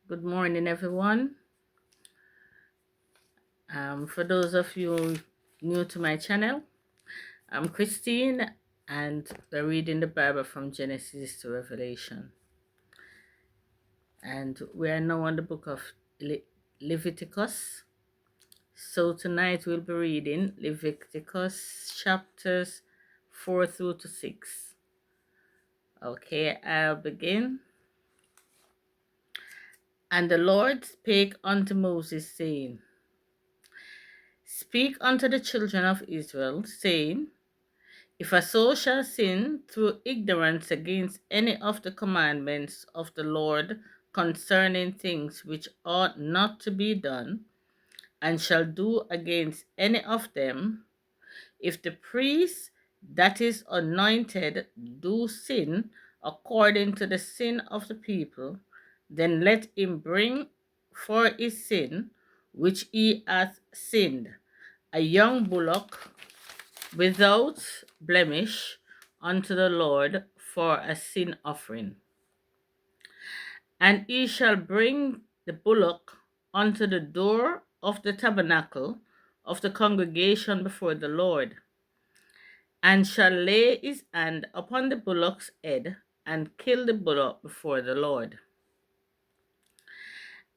Good morning, everyone. For those of you new to my channel, I'm Christine, and we're reading the Bible from Genesis to Revelation. And we are now on the book of Leviticus. So tonight we'll be reading Leviticus chapters 4 through to 6. Okay, I'll begin. And the Lord spake unto Moses, saying, Speak unto the children of Israel, saying, If a soul shall sin through ignorance against any of the commandments of the Lord concerning things which ought not to be done, and shall do against any of them, if the priest that is anointed do sin according to the sin of the people, then let him bring for his sin which he hath sinned a young bullock without blemish unto the Lord for a sin offering. And he shall bring the bullock unto the door of the tabernacle of the congregation before the Lord, and shall lay his hand upon the bullock's head, and kill the bullock before the Lord.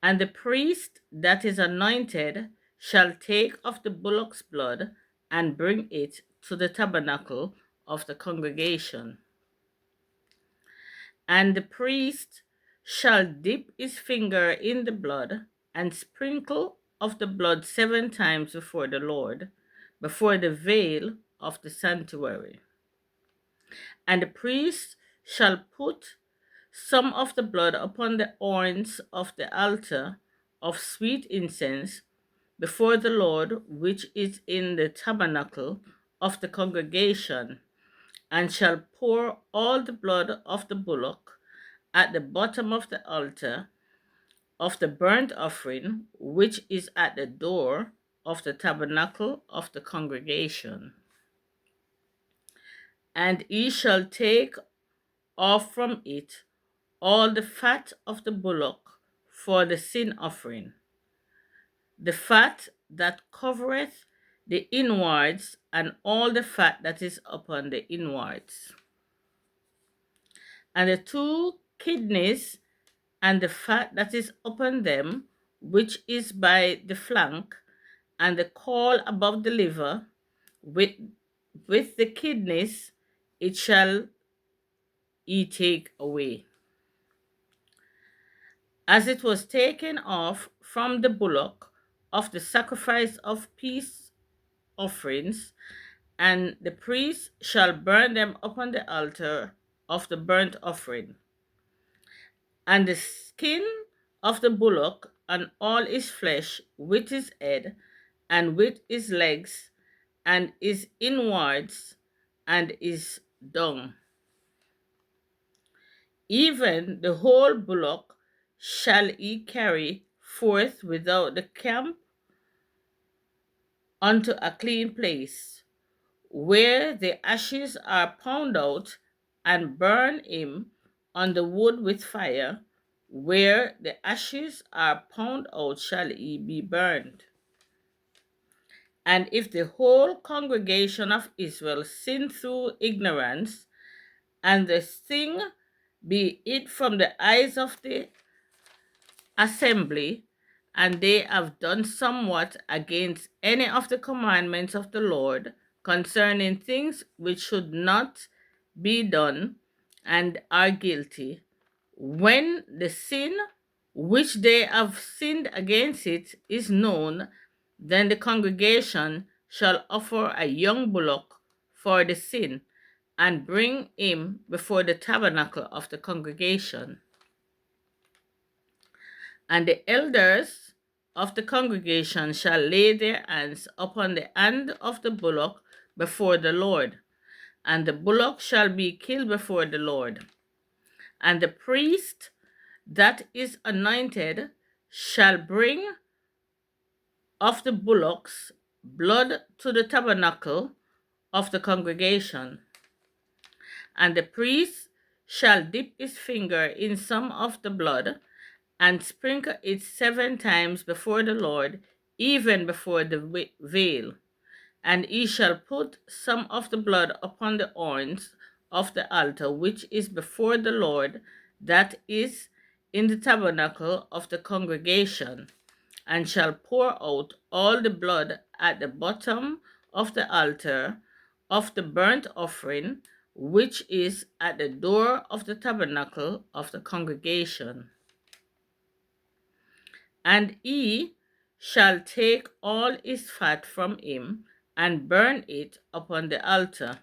And the priest that is anointed shall take of the bullock's blood, and bring it to the tabernacle of the congregation. And the priest shall dip his finger in the blood, and sprinkle of the blood 7 times before the Lord, before the veil of the sanctuary. And the priest shall put some of the blood upon the horns of the altar of sweet incense before the Lord, which is in the tabernacle of the congregation, and shall pour all the blood of the bullock at the bottom of the altar of the burnt offering, which is at the door of the tabernacle of the congregation. And he shall take off from it all the fat of the bullock for the sin offering, the fat that covereth the inwards, and all the fat that is upon the inwards, and the 2 kidneys, and the fat that is upon them, which is by the flank, and the caul above the liver, with the kidneys, it shall he take away. As it was taken off from the bullock of the sacrifice of peace offerings, and the priest shall burn them upon the altar of the burnt offering. And the skin of the bullock, and all his flesh, with his head, and with his legs, and his inwards, and his dung. Even the whole bullock shall he carry forth without the camp unto a clean place, where the ashes are pounded out, and burn him on the wood with fire. Where the ashes are pounded out shall he be burned. And if the whole congregation of Israel sin through ignorance, and the thing be hid from the eyes of the assembly, and they have done somewhat against any of the commandments of the Lord concerning things which should not be done, and are guilty, when the sin which they have sinned against it is known, then the congregation shall offer a young bullock for the sin, and bring him before the tabernacle of the congregation. And the elders of the congregation shall lay their hands upon the hand of the bullock before the Lord, and the bullock shall be killed before the Lord. And the priest that is anointed shall bring of the bullock's blood to the tabernacle of the congregation. And the priest shall dip his finger in some of the blood, and sprinkle it 7 times before the Lord, even before the veil. And he shall put some of the blood upon the horns of the altar which is before the Lord, that is in the tabernacle of the congregation, and shall pour out all the blood at the bottom of the altar of the burnt offering, which is at the door of the tabernacle of the congregation. And he shall take all his fat from him, and burn it upon the altar.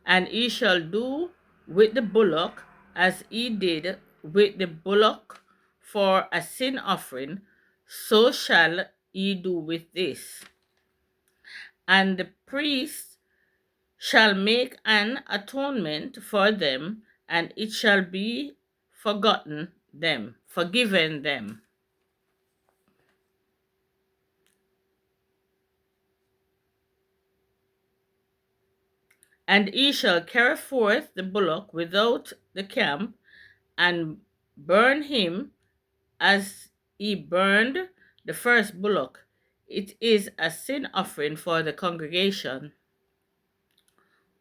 And he shall do with the bullock as he did with the bullock for a sin offering, so shall he do with this. And the priest shall make an atonement for them, and it shall be forgiven them. And he shall carry forth the bullock without the camp, and burn him as he burned the first bullock. It is a sin offering for the congregation.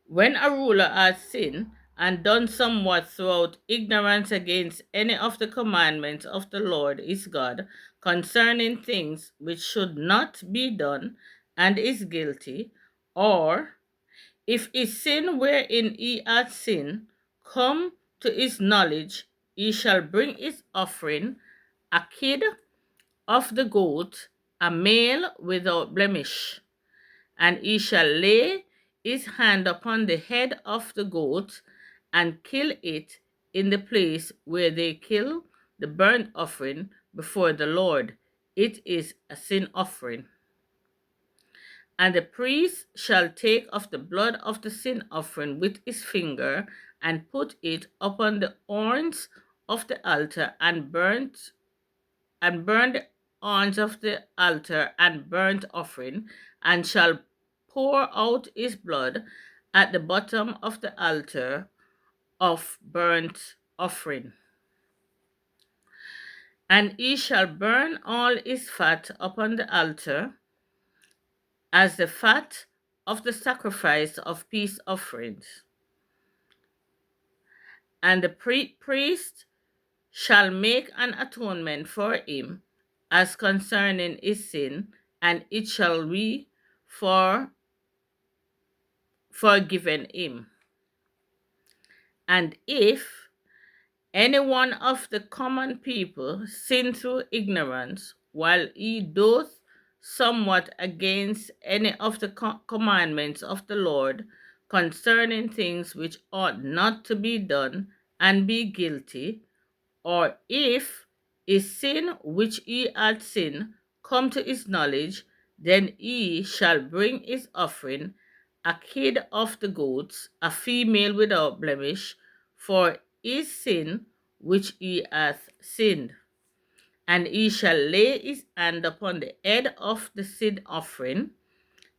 When a ruler has sinned and done somewhat throughout ignorance against any of the commandments of the Lord his God concerning things which should not be done, and is guilty, or if his sin wherein he hath sinned come to his knowledge, he shall bring his offering, a kid of the goat, a male without blemish, and he shall lay his hand upon the head of the goat, and kill it in the place where they kill the burnt offering before the Lord. It is a sin offering. And the priest shall take of the blood of the sin offering with his finger, and put it upon the horns of the altar, and burn the horns of the altar and burnt offering, and shall pour out his blood at the bottom of the altar of burnt offering. And he shall burn all his fat upon the altar, as the fat of the sacrifice of peace offerings. And the priest shall make an atonement for him as concerning his sin, and it shall be forgiven him. And if any one of the common people sin through ignorance, while he doth somewhat against any of the commandments of the Lord concerning things which ought not to be done, and be guilty, or if his sin which he had sinned come to his knowledge, then he shall bring his offering, a kid of the goats, a female without blemish, for his sin which he hath sinned. And he shall lay his hand upon the head of the sin offering,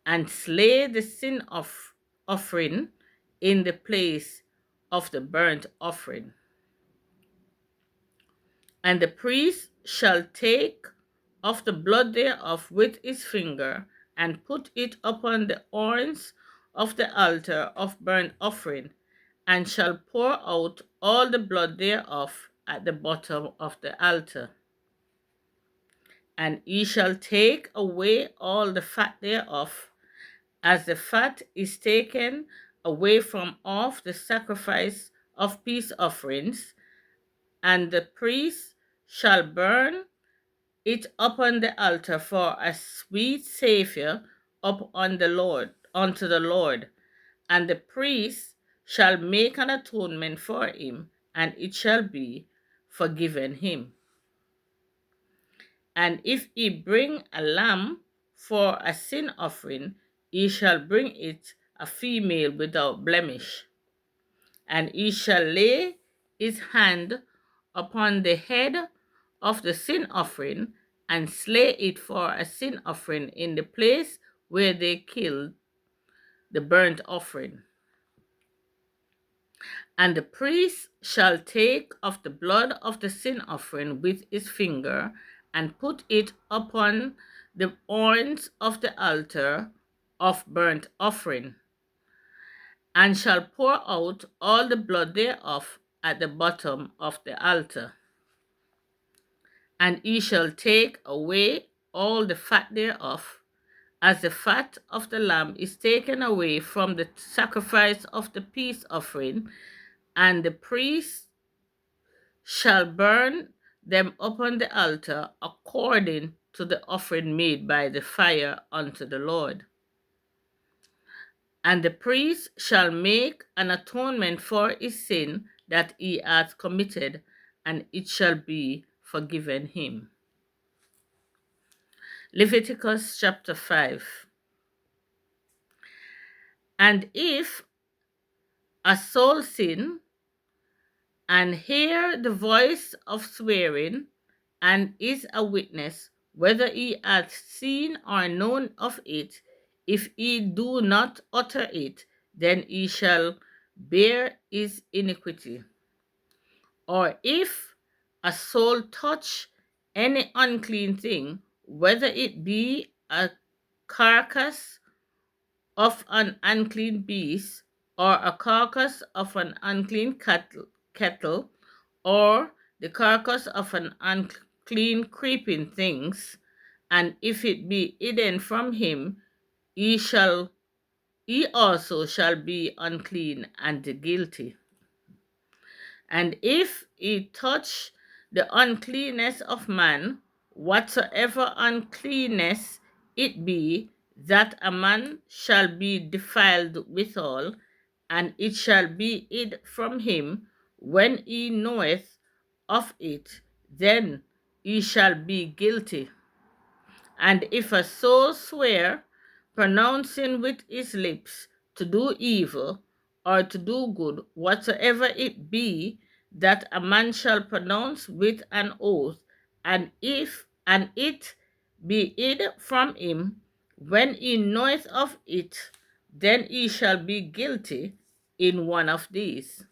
and slay the sin offering in the place of the burnt offering. And the priest shall take of the blood thereof with his finger, and put it upon the horns of the altar of burnt offering, and shall pour out all the blood thereof at the bottom of the altar. And he shall take away all the fat thereof, as the fat is taken away from off the sacrifice of peace offerings, and the priest shall burn it upon the altar for a sweet Savior unto the Lord. And the priest shall make an atonement for him, and it shall be forgiven him. And if he bring a lamb for a sin offering, he shall bring it a female without blemish. And he shall lay his hand upon the head of the sin offering, and slay it for a sin offering in the place where they killed the burnt offering. And the priest shall take of the blood of the sin offering with his finger, and put it upon the horns of the altar of burnt offering, and shall pour out all the blood thereof at the bottom of the altar. And he shall take away all the fat thereof, as the fat of the lamb is taken away from the sacrifice of the peace offering, and the priest shall burn them upon the altar according to the offering made by the fire unto the Lord. And the priest shall make an atonement for his sin that he hath committed, and it shall be forgiven him. Leviticus chapter 5. And if a soul sin, and hear the voice of swearing, and is a witness, whether he hath seen or known of it, if he do not utter it, then he shall bear his iniquity. Or if a soul touch any unclean thing, whether it be a carcass of an unclean beast, or a carcass of an unclean cattle, or the carcass of an unclean creeping things, and if it be hidden from him, he also shall be unclean and guilty. And if he touch the uncleanness of man, whatsoever uncleanness it be, that a man shall be defiled withal, and it shall be hid from him when he knoweth of it, then he shall be guilty. And if a soul swear, pronouncing with his lips to do evil or to do good, whatsoever it be that a man shall pronounce with an oath, and it be hid from him, when he knoweth of it, then he shall be guilty in one of these.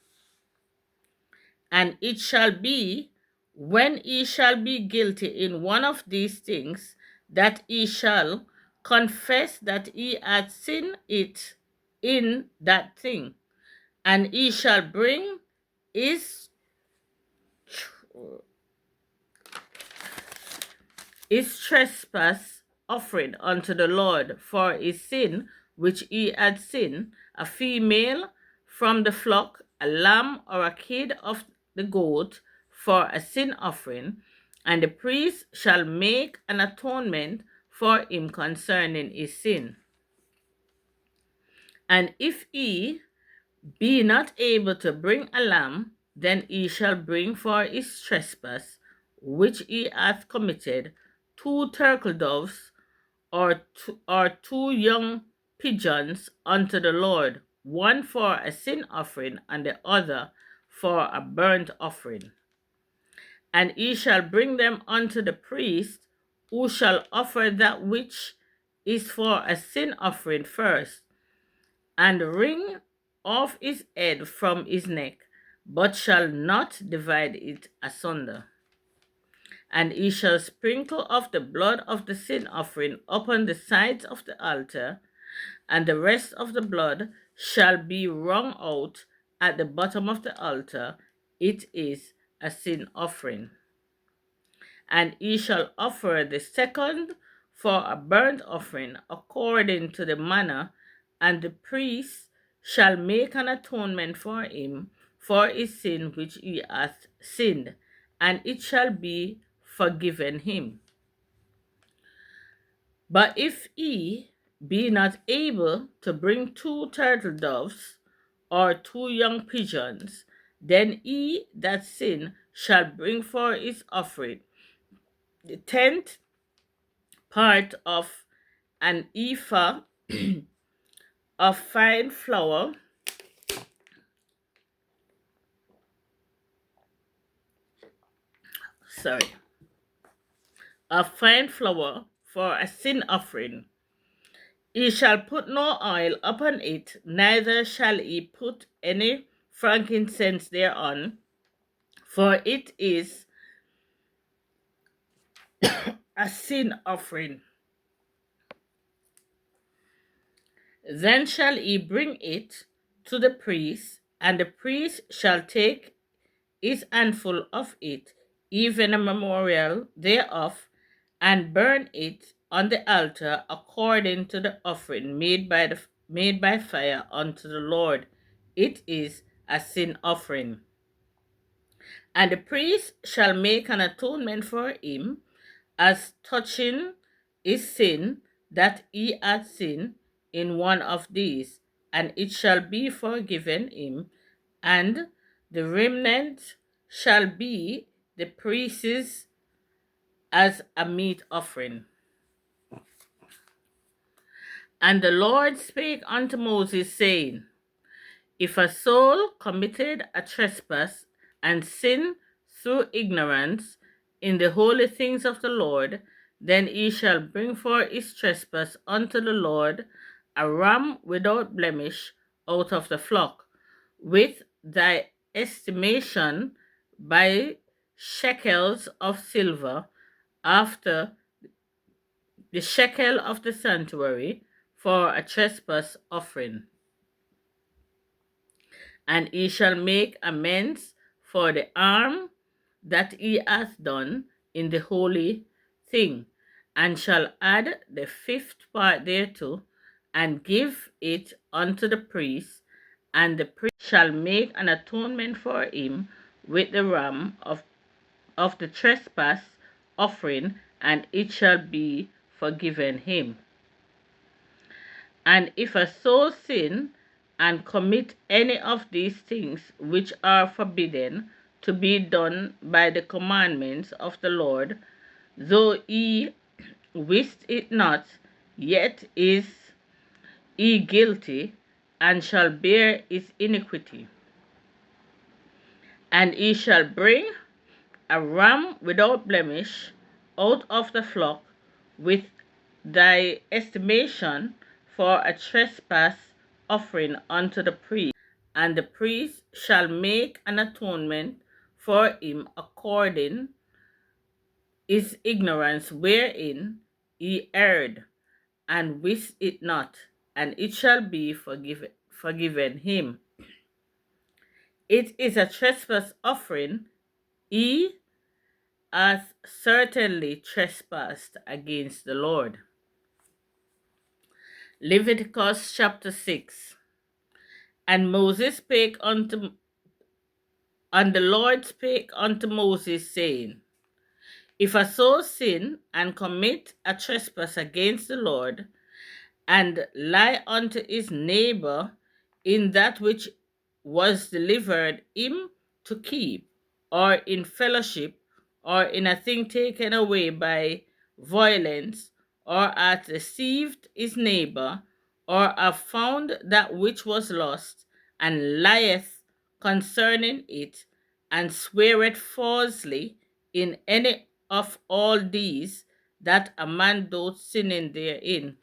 And it shall be, when he shall be guilty in one of these things, that he shall confess that he hath sinned it in that thing, and he shall bring his trespass offering unto the Lord for his sin which he had sinned, a female from the flock, a lamb or a kid of the goat for a sin offering, and the priest shall make an atonement for him concerning his sin. And if he be not able to bring a lamb, then he shall bring for his trespass which he hath committed 2 turtle doves, or two young pigeons unto the Lord, one for a sin offering and the other for a burnt offering. And he shall bring them unto the priest, who shall offer that which is for a sin offering first, and wring off his head from his neck, but shall not divide it asunder. And he shall sprinkle of the blood of the sin offering upon the sides of the altar, and the rest of the blood shall be wrung out at the bottom of the altar. It is a sin offering. And he shall offer the second for a burnt offering according to the manner, and the priest shall make an atonement for him for his sin which he hath sinned, and it shall be forgiven him. But if he be not able to bring 2 turtle doves or 2 young pigeons, then he that sinned shall bring for his offering the 10th part of an ephah of fine flour, sorry, of fine flour for a sin offering. He shall put no oil upon it, neither shall he put any frankincense thereon, for it is a sin offering. Then shall he bring it to the priest, and the priest shall take his handful of it, even a memorial thereof, and burn it on the altar according to the offering made by fire unto the Lord. It is a sin offering. And the priest shall make an atonement for him as touching his sin that he had sinned in one of these, and it shall be forgiven him, and the remnant shall be the priest's as a meat offering. And the Lord spake unto Moses, saying, If a soul committed a trespass and sinned through ignorance in the holy things of the Lord, then he shall bring for his trespass unto the Lord a ram without blemish out of the flock, with thy estimation by shekels of silver, after the shekel of the sanctuary, for a trespass offering. And he shall make amends for the harm that he hath done in the holy thing, and shall add the fifth part thereto, and give it unto the priest, and the priest shall make an atonement for him with the ram of the trespass offering, and it shall be forgiven him. And if a soul sin and commit any of these things which are forbidden to be done by the commandments of the Lord, though he wist it not, yet is he guilty, and shall bear his iniquity. And he shall bring a ram without blemish out of the flock, with thy estimation, for a trespass offering unto the priest. And the priest shall make an atonement for him according his ignorance wherein he erred, and wist it not, and it shall be forgiven him. It is a trespass offering. He hath certainly trespassed against the Lord. Leviticus chapter 6. And Moses spake unto and the Lord spake unto Moses, saying, If a soul sin and commit a trespass against the Lord, and lie unto his neighbor in that which was delivered him to keep, or in fellowship, or in a thing taken away by violence, or hath deceived his neighbor, or have found that which was lost, and lieth concerning it, and sweareth falsely in any of all these, that a man doth sinning therein,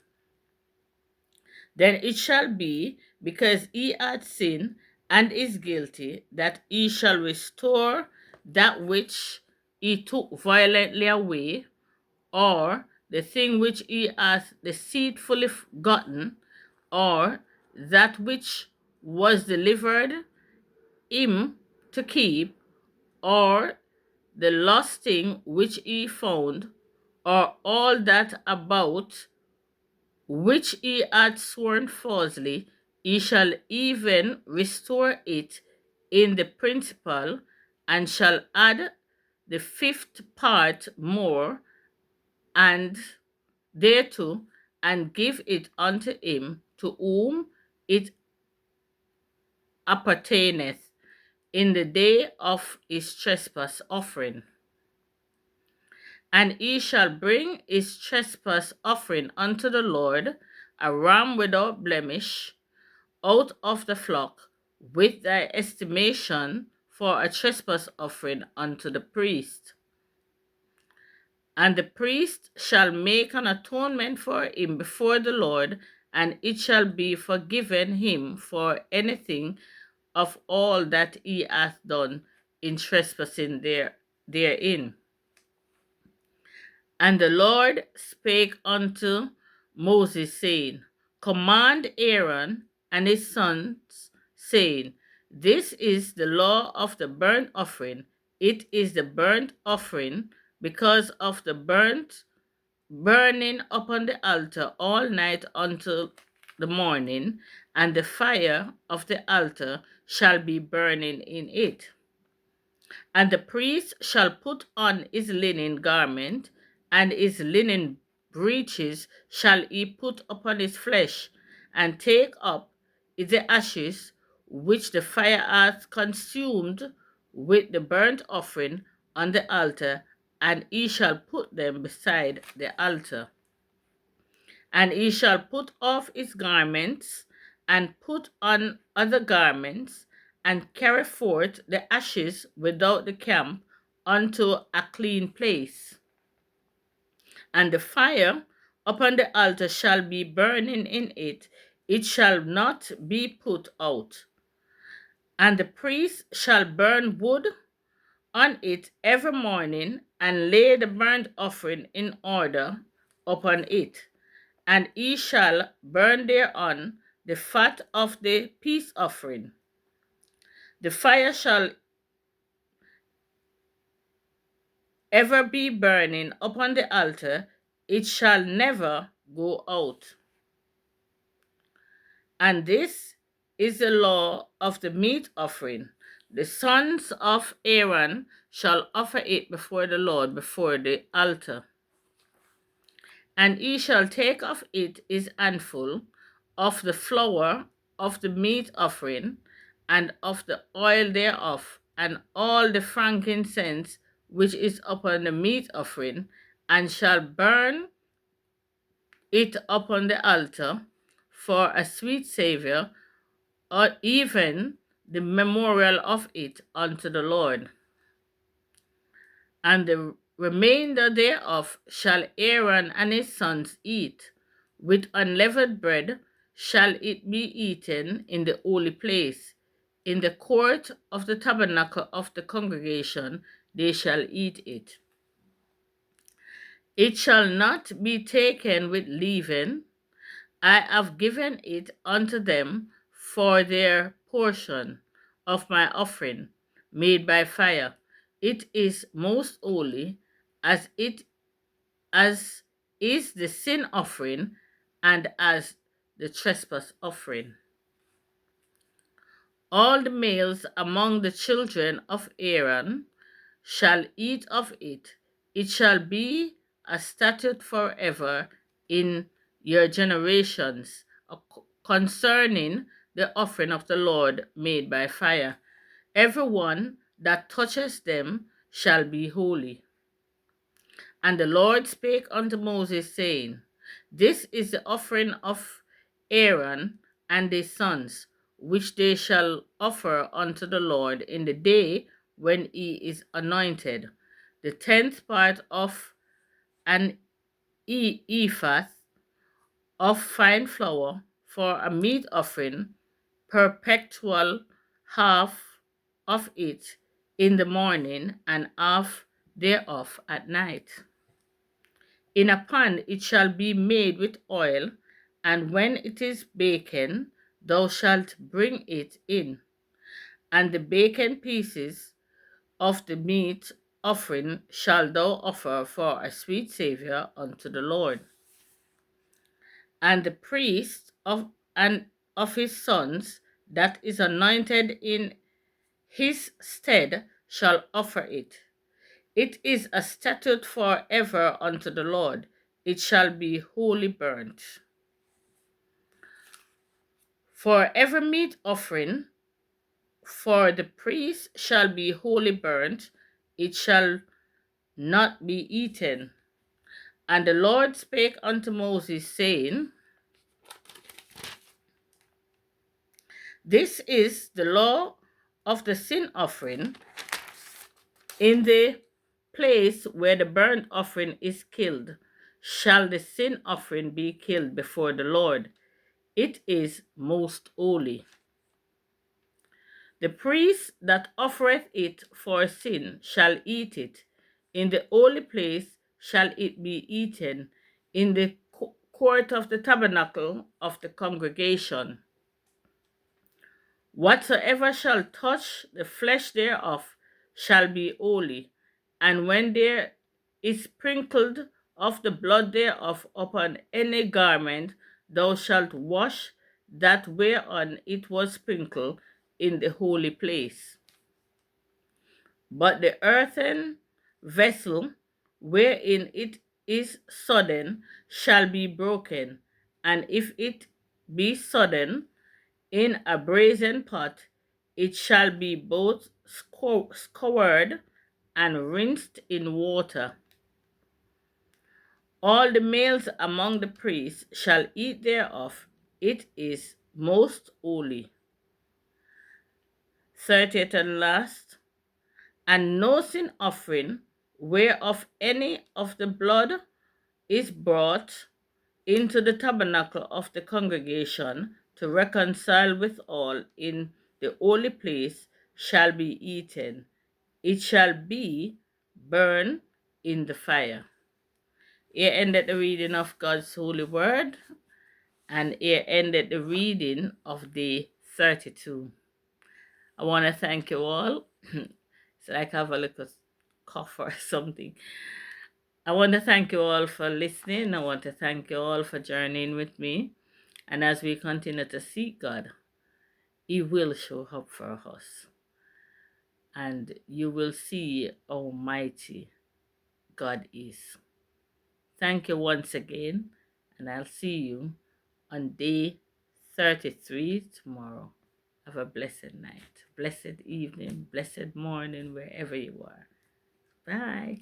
then it shall be, because he hath sinned and is guilty, that he shall restore that which he took violently away, or the thing which he hath deceitfully gotten, or that which was delivered him to keep, or the lost thing which he found, or all that about which he had sworn falsely, he shall even restore it in the principal, and shall add the fifth part more, and thereto, and give it unto him to whom it appertaineth in the day of his trespass offering. And he shall bring his trespass offering unto the Lord, a ram without blemish, out of the flock, with thy estimation, for a trespass offering unto the priest. And the priest shall make an atonement for him before the Lord, and it shall be forgiven him for anything of all that he hath done in trespassing therein. And the Lord spake unto Moses, saying, Command Aaron and his sons, saying, This is the law of the burnt offering. It is the burnt offering because of the burning upon the altar all night until the morning, and the fire of the altar shall be burning in it. And the priest shall put on his linen garment, and his linen breeches shall he put upon his flesh, and take up the ashes which the fire hath consumed with the burnt offering on the altar, and he shall put them beside the altar. And he shall put off his garments, and put on other garments, and carry forth the ashes without the camp unto a clean place. And the fire upon the altar shall be burning in it, it shall not be put out. And the priest shall burn wood on it every morning, and lay the burnt offering in order upon it, and he shall burn thereon the fat of the peace offering. The fire shall ever be burning upon the altar, it shall never go out. And this is the law of the meat offering. The sons of Aaron shall offer it before the Lord before the altar. And he shall take of it his handful of the flour of the meat offering, and of the oil thereof, and all the frankincense which is upon the meat offering, and shall burn it upon the altar for a sweet savour, or even the memorial of it unto the Lord. And the remainder thereof shall Aaron and his sons eat. With unleavened bread shall it be eaten in the holy place. In the court of the tabernacle of the congregation they shall eat it. It shall not be taken with leaven. I have given it unto them for their portion of my offering made by fire. It is most holy, as is the sin offering, and as the trespass offering. All the males among the children of Aaron shall eat of it. It shall be a statute forever in your generations concerning the offering of the Lord made by fire. Every one that touches them shall be holy. And the Lord spake unto Moses, saying, This is the offering of Aaron and his sons, which they shall offer unto the Lord in the day when he is anointed, the 10th part of an ephah of fine flour for a meat offering, perpetual half of it in the morning, and half thereof at night. In a pan it shall be made with oil, and when it is baken, thou shalt bring it in, and the baken pieces of the meat offering shall thou offer for a sweet savour unto the Lord. And the priest of his sons that is anointed in his stead shall offer it. It is a statute for ever unto the Lord. It shall be wholly burnt. For every meat offering for the priest shall be wholly burnt, it shall not be eaten. And the Lord spake unto Moses, saying, This is the law of the sin offering in the place where the burnt offering is killed. Shall the sin offering be killed before the Lord? It is most holy. The priest that offereth it for sin shall eat it. In the holy place shall it be eaten, in the court of the tabernacle of the congregation. Whatsoever shall touch the flesh thereof shall be holy, and when there is sprinkled of the blood thereof upon any garment, thou shalt wash that whereon it was sprinkled in the holy place. But the earthen vessel wherein it is sodden shall be broken, and if it be sodden in a brazen pot, it shall be both scoured and rinsed in water. All the males among the priests shall eat thereof, it is most holy. 30th and last, and no sin offering, whereof any of the blood is brought into the tabernacle of the congregation to reconcile with all in the holy place, shall be eaten. It shall be burned in the fire. Here ended the reading of God's holy word, and here ended the reading of day 32. I want to thank you all. It's like I have a little cough or something. I want to thank you all for listening. I want to thank you all for journeying with me. And as we continue to seek God, He will show up for us. And you will see how mighty God is. Thank you once again, and I'll see you on day 33 tomorrow. Have a blessed night, blessed evening, blessed morning, wherever you are. Bye.